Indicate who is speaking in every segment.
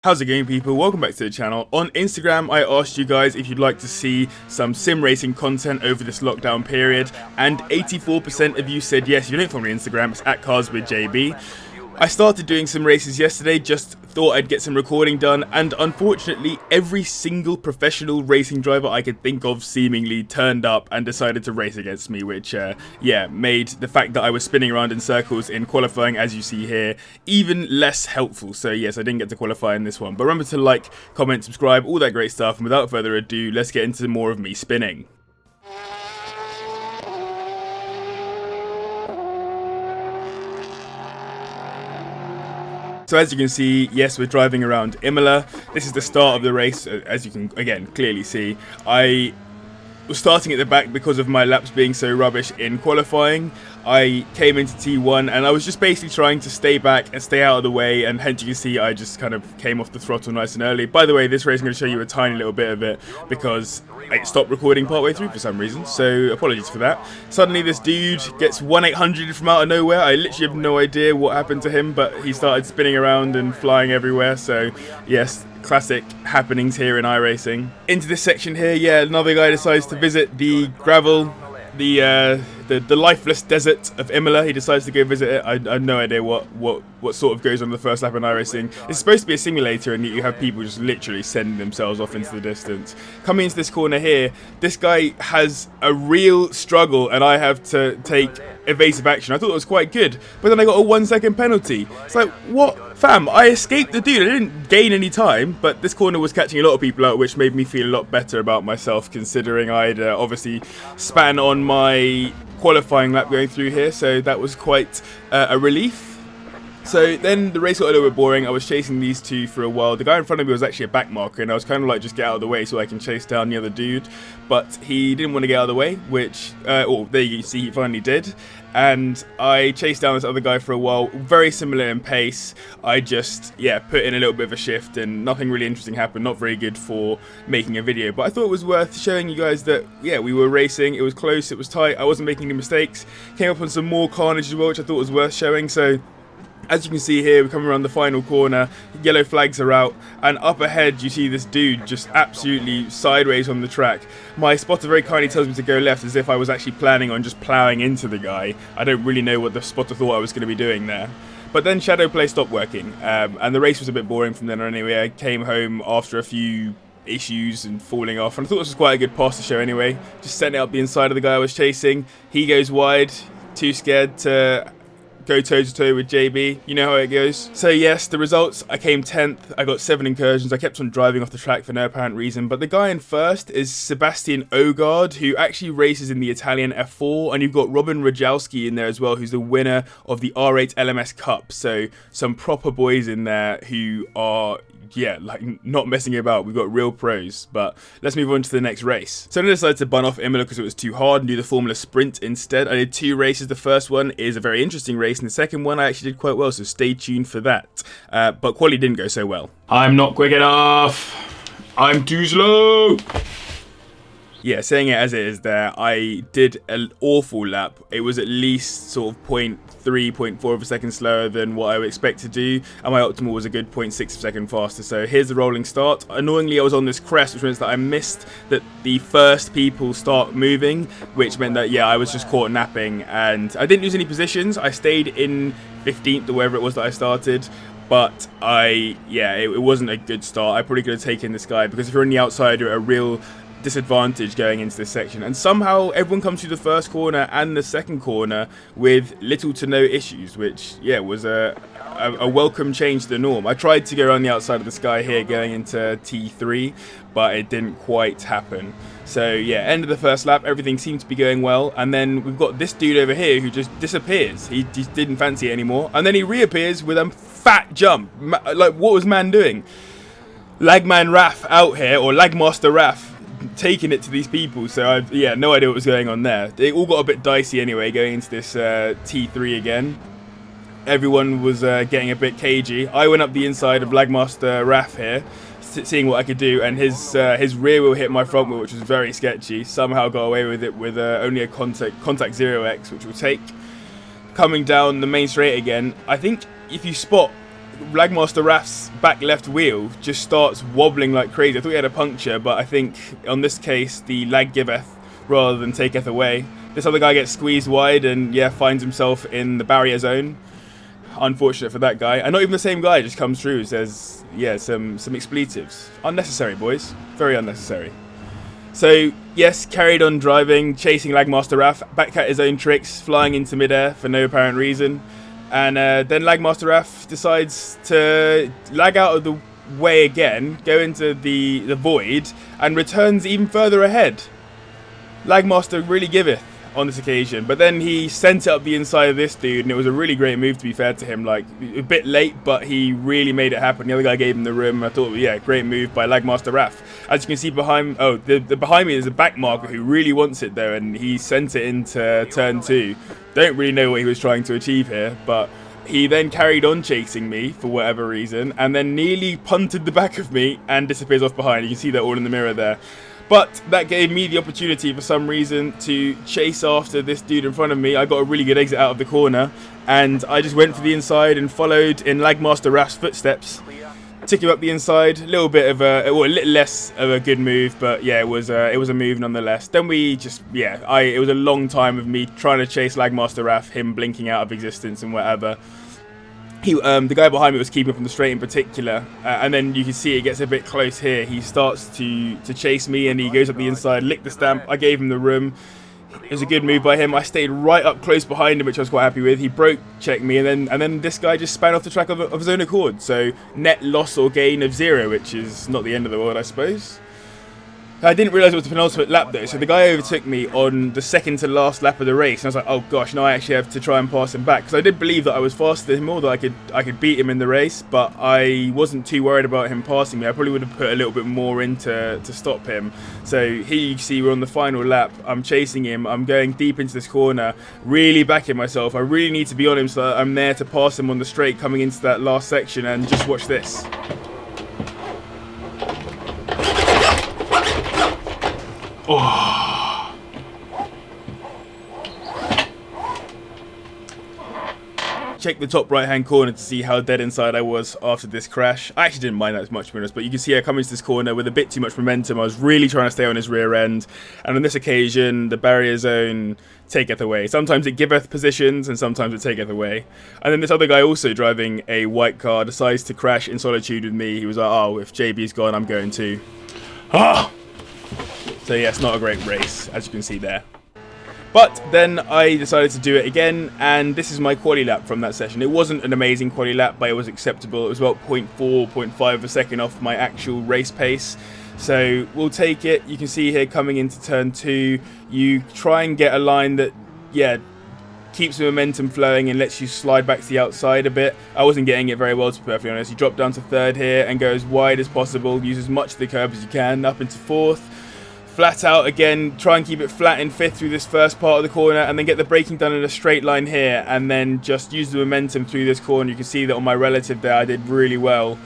Speaker 1: How's it going, people? Welcome back to the channel. On Instagram, I asked you guys if you'd like to see some sim racing content over this lockdown period, and 84% of you said yes. If you don't follow me on Instagram, it's at carswithjb. I started doing some races yesterday, just thought I'd get some recording done, and unfortunately every single professional racing driver I could think of seemingly turned up and decided to race against me, which made the fact that I was spinning around in circles in qualifying, as you see here, even less helpful. So yes, I didn't get to qualify in this one, but remember to like, comment, subscribe, all that great stuff, and without further ado, let's get into more of me spinning. So as you can see, yes, we're driving around Imola. This is the start of the race, as you can, again, clearly see. I was starting at the back because of my laps being so rubbish in qualifying. I came into T1 and I was just basically trying to stay back and stay out of the way, and hence you can see I just kind of came off the throttle nice and early. By the way, this race I'm going to show you a tiny little bit of it because I stopped recording partway through for some reason, so apologies for that. Suddenly this dude gets 1-800 from out of nowhere. I literally have no idea what happened to him, but he started spinning around and flying everywhere, so yes, classic happenings here in iRacing. Into this section here, yeah, another guy decides to visit the gravel, the lifeless desert of Imola. He decides to go visit it. I have no idea what sort of goes on in the first lap in iRacing. It's supposed to be a simulator, and you have people just literally sending themselves off into the distance. Coming into this corner here, this guy has a real struggle, and I have to take evasive action. I thought it was quite good, but then I got a 1 second penalty. It's like, what? Fam, I escaped the dude. I didn't gain any time, but this corner was catching a lot of people out, which made me feel a lot better about myself, considering I'd obviously span on my qualifying lap going through here, so that was quite a relief. So then the race got a little bit boring. I was chasing these two for a while. The guy in front of me was actually a back marker, and I was kind of like, just get out of the way so I can chase down the other dude, but he didn't want to get out of the way, which, there you see, he finally did. And I chased down this other guy for a while, very similar in pace. I just, put in a little bit of a shift, and nothing really interesting happened, not very good for making a video. But I thought it was worth showing you guys that, we were racing, it was close, it was tight, I wasn't making any mistakes. Came up on some more carnage as well, which I thought was worth showing. So as you can see here, we're coming around the final corner, yellow flags are out, and up ahead you see this dude just absolutely sideways on the track. My spotter very kindly tells me to go left, as if I was actually planning on just ploughing into the guy. I don't really know what the spotter thought I was going to be doing there. But then shadow play stopped working, and the race was a bit boring from then on anyway. I came home after a few issues and falling off, and I thought this was quite a good pass to show anyway. Just setting it up the inside of the guy I was chasing. He goes wide, too scared to go toe-to-toe with JB, you know how it goes. So yes, the results, I came 10th, I got 7 incursions, I kept on driving off the track for no apparent reason, but the guy in first is Sebastian Ogard, who actually races in the Italian F4, and you've got Robin Rajowski in there as well, who's the winner of the R8 LMS Cup, so some proper boys in there who are, not messing about. We've got real pros, but let's move on to the next race. So I decided to bun off Imola because it was too hard and do the Formula Sprint instead. I did 2 races. The first one is a very interesting race, and the second one I actually did quite well, so stay tuned for that. But quali didn't go so well. I'm not quick enough. I'm too slow. Yeah, saying it as it is there, I did an awful lap. It was at least sort of 0.3, 0.4 of a second slower than what I would expect to do, and my optimal was a good 0.6 of a second faster. So here's the rolling start. Annoyingly, I was on this crest, which means that I missed that the first people start moving, which meant that, I was just caught napping, and I didn't lose any positions. I stayed in 15th or wherever it was that I started. But it wasn't a good start. I probably could have taken this guy, because if you're on the outside, you're at a real disadvantage going into this section, and somehow everyone comes through the first corner and the second corner with little to no issues, which was a welcome change to the norm. I tried to go around the outside of this guy here going into T3, but it didn't quite happen. So end of the first lap, everything seemed to be going well, and then we've got this dude over here who just disappears. He just didn't fancy it anymore, and then he reappears with a fat jump. Like, what was man doing? Lagman Raf out here, or Lagmaster Raf, taking it to these people. So I no idea what was going on there. They all got a bit dicey anyway going into this T3 again. Everyone was getting a bit cagey. I went up the inside of Lagmaster Raf here, seeing what I could do, and his rear wheel hit my front wheel, which was very sketchy. Somehow got away with it with only a contact 0x, which will take. Coming down the main straight again, I think if you spot Lagmaster Raf's back left wheel just starts wobbling like crazy. I thought he had a puncture, but I think on this case the lag giveth rather than taketh away. This other guy gets squeezed wide and yeah, finds himself in the barrier zone. Unfortunate for that guy. And not even the same guy just comes through, says yeah, some expletives. Unnecessary, boys. Very unnecessary. So yes, carried on driving, chasing Lagmaster Raf, back at his own tricks, flying into midair for no apparent reason. And then Lagmaster Raf decides to lag out of the way again, go into the void, and returns even further ahead. Lagmaster really giveth on this occasion, but then he sent it up the inside of this dude, and it was a really great move, to be fair to him. Like, a bit late, but he really made it happen. The other guy gave him the room. I thought, yeah, great move by Lagmaster Raf. As you can see behind, behind me is a back marker who really wants it though, and he sent it into turn 2. Don't really know what he was trying to achieve here, but he then carried on chasing me for whatever reason, and then nearly punted the back of me and disappears off behind. You can see that all in the mirror there. But that gave me the opportunity for some reason to chase after this dude in front of me. I got a really good exit out of the corner, and I just went for the inside and followed in Lagmaster Raf's footsteps. Took him up the inside, a little bit of a little less of a good move, but yeah, it was a move nonetheless. Then we just, yeah, it was a long time of me trying to chase Lagmaster Raf, him blinking out of existence and whatever. The guy behind me was keeping from the straight in particular, and then you can see it gets a bit close here. He starts to chase me, and he goes up the inside, licked the stamp. I gave him the room. It was a good move by him. I stayed right up close behind him, which I was quite happy with. He broke checked me, and then this guy just span off the track of his own accord. So net loss or gain of 0, which is not the end of the world, I suppose. I didn't realise it was the penultimate lap though, so the guy overtook me on the second to last lap of the race, and I was like, oh gosh, now I actually have to try and pass him back, because I did believe that I was faster than him, or that I could beat him in the race, but I wasn't too worried about him passing me. I probably would have put a little bit more in to stop him. So here you can see we're on the final lap. I'm chasing him, I'm going deep into this corner, really backing myself. I really need to be on him so that I'm there to pass him on the straight coming into that last section, and just watch this. Oh. Check the top right hand corner to see how dead inside I was after this crash. I actually didn't mind that as much, to be honest, but you can see I come into this corner with a bit too much momentum. I was really trying to stay on his rear end, and on this occasion the barrier zone taketh away. Sometimes it giveth positions and sometimes it taketh away. And then this other guy, also driving a white car, decides to crash in solitude with me. He was like, oh, if JB's gone, I'm going too. Ah! So yeah, it's not a great race, as you can see there. But then I decided to do it again, and this is my quali lap from that session. It wasn't an amazing quali lap, but it was acceptable. It was about 0.4, 0.5 of a second off my actual race pace. So we'll take it. You can see here coming into turn 2, you try and get a line that, yeah, keeps the momentum flowing and lets you slide back to the outside a bit. I wasn't getting it very well, to be perfectly honest. You drop down to 3rd here and go as wide as possible. Use as much of the curb as you can, up into 4th. Flat out again, try and keep it flat in 5th through this first part of the corner, and then get the braking done in a straight line here, and then just use the momentum through this corner. You can see that on my relative there I did really well.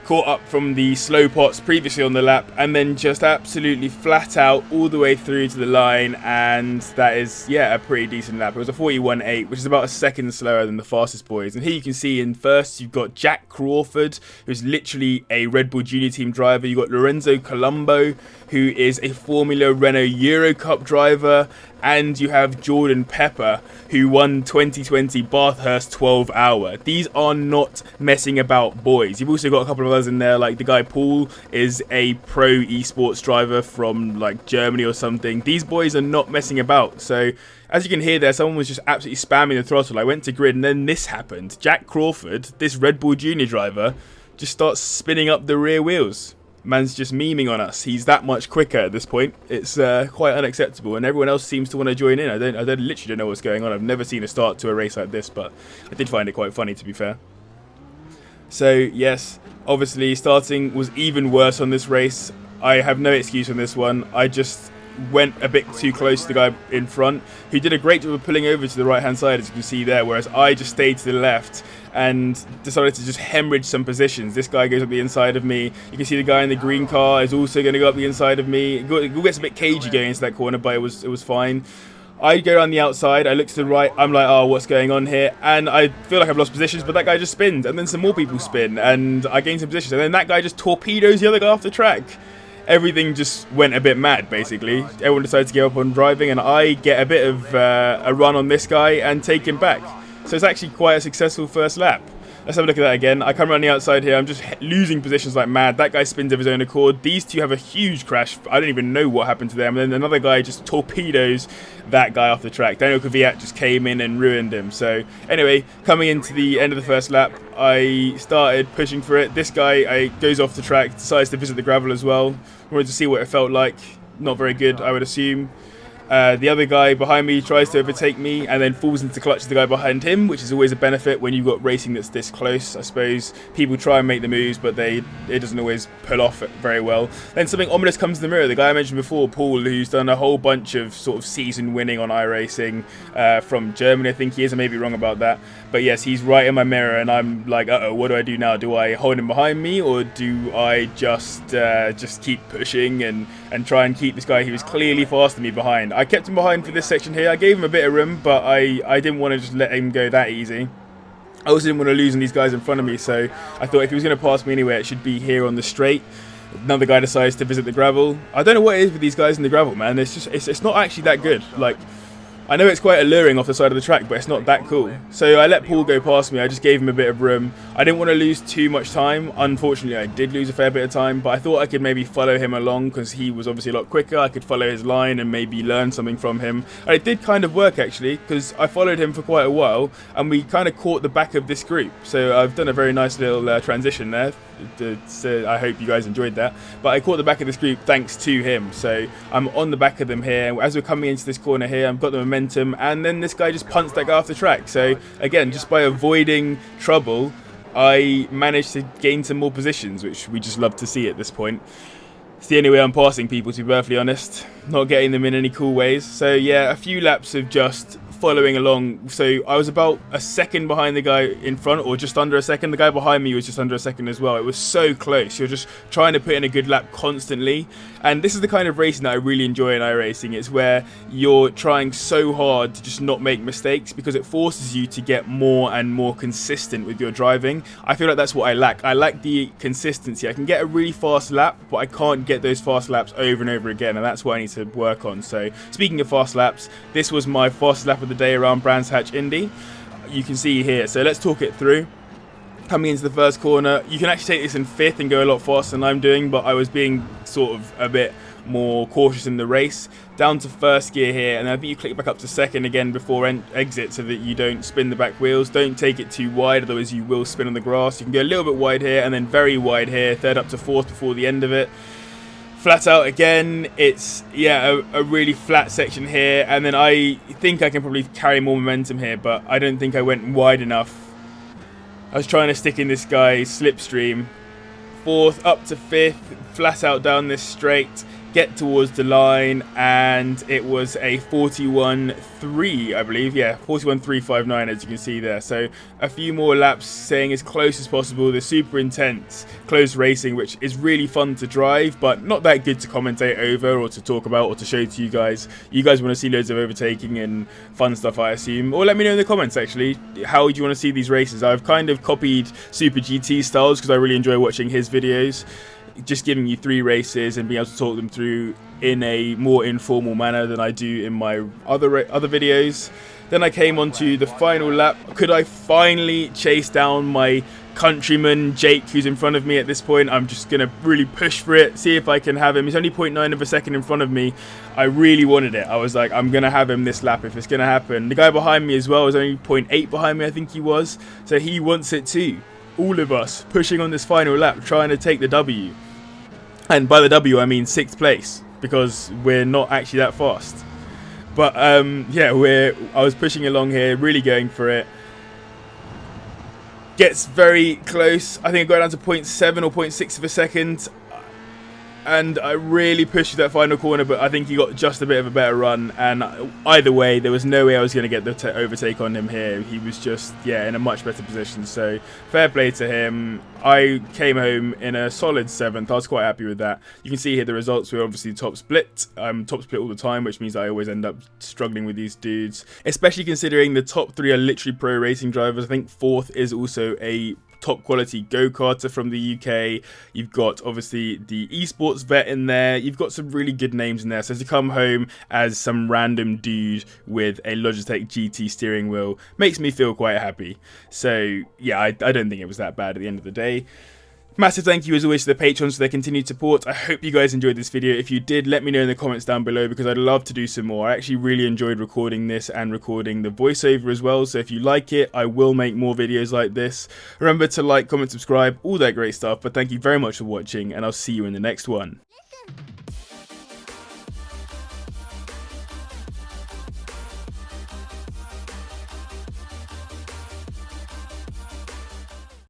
Speaker 1: Caught up from the slow pots previously on the lap, and then just absolutely flat out all the way through to the line, and that is, yeah, a pretty decent lap. It was a 41.8, which is about a second slower than the fastest boys. And here you can see in first you've got Jack Crawford, who's literally a Red Bull Junior Team driver. You've got Lorenzo Colombo, who is a Formula Renault Eurocup driver, and you have Jordan Pepper, who won 2020 Bathurst 12 Hour. These are not messing about boys. You've also got a couple of others in there, like the guy Paul is a pro eSports driver from like Germany or something. These boys are not messing about. So as you can hear there, someone was just absolutely spamming the throttle. I went to grid and then this happened. Jack Crawford, this Red Bull Junior driver, just starts spinning up the rear wheels. Man's just memeing on us. He's that much quicker at this point. It's quite unacceptable, and everyone else seems to want to join in. I literally don't know what's going on. I've never seen a start to a race like this, but I did find it quite funny, to be fair. So yes, obviously starting was even worse on this race. I have no excuse on this one. I just went a bit too close to the guy in front, who did a great job of pulling over to the right hand side, as you can see there, whereas I just stayed to the left and decided to just hemorrhage some positions. This guy goes up the inside of me. You can see the guy in the green car is also going to go up the inside of me. It gets a bit cagey going into that corner, but it was fine. I go around the outside, I look to the right, I'm like, oh, what's going on here? And I feel like I've lost positions, but that guy just spins, and then some more people spin, and I gain some positions, and then that guy just torpedoes the other guy off the track. Everything just went a bit mad, basically. Everyone decided to give up on driving, and I get a bit of a run on this guy and take him back. So it's actually quite a successful first lap. Let's have a look at that again. I come around the outside here. I'm just losing positions like mad. That guy spins of his own accord. These two have a huge crash. I don't even know what happened to them. And then another guy just torpedoes that guy off the track. Daniel Kvyat just came in and ruined him. So anyway, coming into the end of the first lap, I started pushing for it. This guy goes off the track, decides to visit the gravel as well. Wanted to see what it felt like. Not very good, I would assume. The other guy behind me tries to overtake me and then falls into clutch of the guy behind him, which is always a benefit when you've got racing that's this close. I suppose people try and make the moves, but it doesn't always pull off very well. Then something ominous comes to the mirror. The guy I mentioned before, Paul, who's done a whole bunch of sort of season winning on iRacing from Germany, I think he is. I may be wrong about that. But yes, he's right in my mirror, and I'm like, uh-oh, what do I do now? Do I hold him behind me, or do I just keep pushing and try and keep this guy who is clearly faster than me behind? I kept him behind for this section here. I gave him a bit of room, but I didn't want to just let him go that easy. I also didn't want to lose on these guys in front of me, so I thought if he was going to pass me anywhere, it should be here on the straight. Another guy decides to visit the gravel. I don't know what it is with these guys in the gravel, man. It's not actually that good. Like, I know it's quite alluring off the side of the track, but it's not that cool. So I let Paul go past me. I just gave him a bit of room. I didn't want to lose too much time. Unfortunately, I did lose a fair bit of time, but I thought I could maybe follow him along because he was obviously a lot quicker. I could follow his line and maybe learn something from him. And it did kind of work, actually, because I followed him for quite a while, and we kind of caught the back of this group. So I've done a very nice little transition there. So I hope you guys enjoyed that. But I caught the back of this group thanks to him. So I'm on the back of them here. As we're coming into this corner here, I've got the momentum, and then this guy just punts that guy off the track. So again, just by avoiding trouble, I managed to gain some more positions, which we just love to see at this point. It's the only way I'm passing people, to be perfectly honest. Not getting them in any cool ways. So yeah, a few laps of just following along. So I was about a second behind the guy in front, or just under a second. The guy behind me was just under a second as well. It was so close. You're just trying to put in a good lap constantly, and this is the kind of racing that I really enjoy in iRacing. It's where you're trying so hard to just not make mistakes, because it forces you to get more and more consistent with your driving. I feel like that's what I lack. I lack the consistency. I can get a really fast lap, but I can't get those fast laps over and over again, and that's what I need to work on. So speaking of fast laps, this was my fastest lap of the day around Brands Hatch Indy. You can see here, so let's talk it through. Coming into the first corner, you can actually take this in fifth and go a lot faster than I'm doing, but I was being sort of a bit more cautious in the race. Down to first gear here, and I think you click back up to second again before exit so that you don't spin the back wheels. Don't take it too wide, otherwise you will spin on the grass. You can go a little bit wide here and then very wide here, third up to fourth before the end of it. Flat out again, it's a really flat section here, and then I think I can probably carry more momentum here, but I don't think I went wide enough. I was trying to stick in this guy's slipstream. Fourth up to fifth, flat out down this straight, get towards the line, and it was a 41.3, I believe. Yeah, 41.359, as you can see there. So a few more laps, staying as close as possible. The super intense close racing, which is really fun to drive, but not that good to commentate over or to talk about or to show to you guys. You guys want to see loads of overtaking and fun stuff, I assume. Or let me know in the comments, actually, how do you want to see these races? I've kind of copied Super GT styles because I really enjoy watching his videos. Just giving you 3 races and being able to talk them through in a more informal manner than I do in my other videos. Then I came on to the final lap. Could I finally chase down my countryman Jake, who's in front of me at this point? I'm just going to really push for it, see if I can have him. He's only 0.9 of a second in front of me. I really wanted it. I was like, I'm going to have him this lap if it's going to happen. The guy behind me as well was only 0.8 behind me, I think he was. So he wants it too. All of us pushing on this final lap, trying to take the W. And by the W, I mean 6th place, because we're not actually that fast. But yeah, I was pushing along here, really going for it. Gets very close. I think I got down to 0.7 or 0.6 of a second. and I really pushed that final corner, but I think he got just a bit of a better run, and either way, there was no way I was going to get the overtake on him here. He was just, yeah, in a much better position, so fair play to him. I came home in a solid 7th. I was quite happy with that. You can see here the results were obviously top split. I'm top split all the time, which means I always end up struggling with these dudes, especially considering the top 3 are literally pro racing drivers. I think 4th is also a top quality go-karter from the UK. You've got obviously the eSports vet in there. You've got some really good names in there. So to come home as some random dude with a Logitech GT steering wheel makes me feel quite happy. So yeah, I don't think it was that bad at the end of the day. Massive thank you as always to the patrons for their continued support. I hope you guys enjoyed this video. If you did, let me know in the comments down below, because I'd love to do some more. I actually really enjoyed recording this and recording the voiceover as well. So if you like it, I will make more videos like this. Remember to like, comment, subscribe, all that great stuff. But thank you very much for watching, and I'll see you in the next one.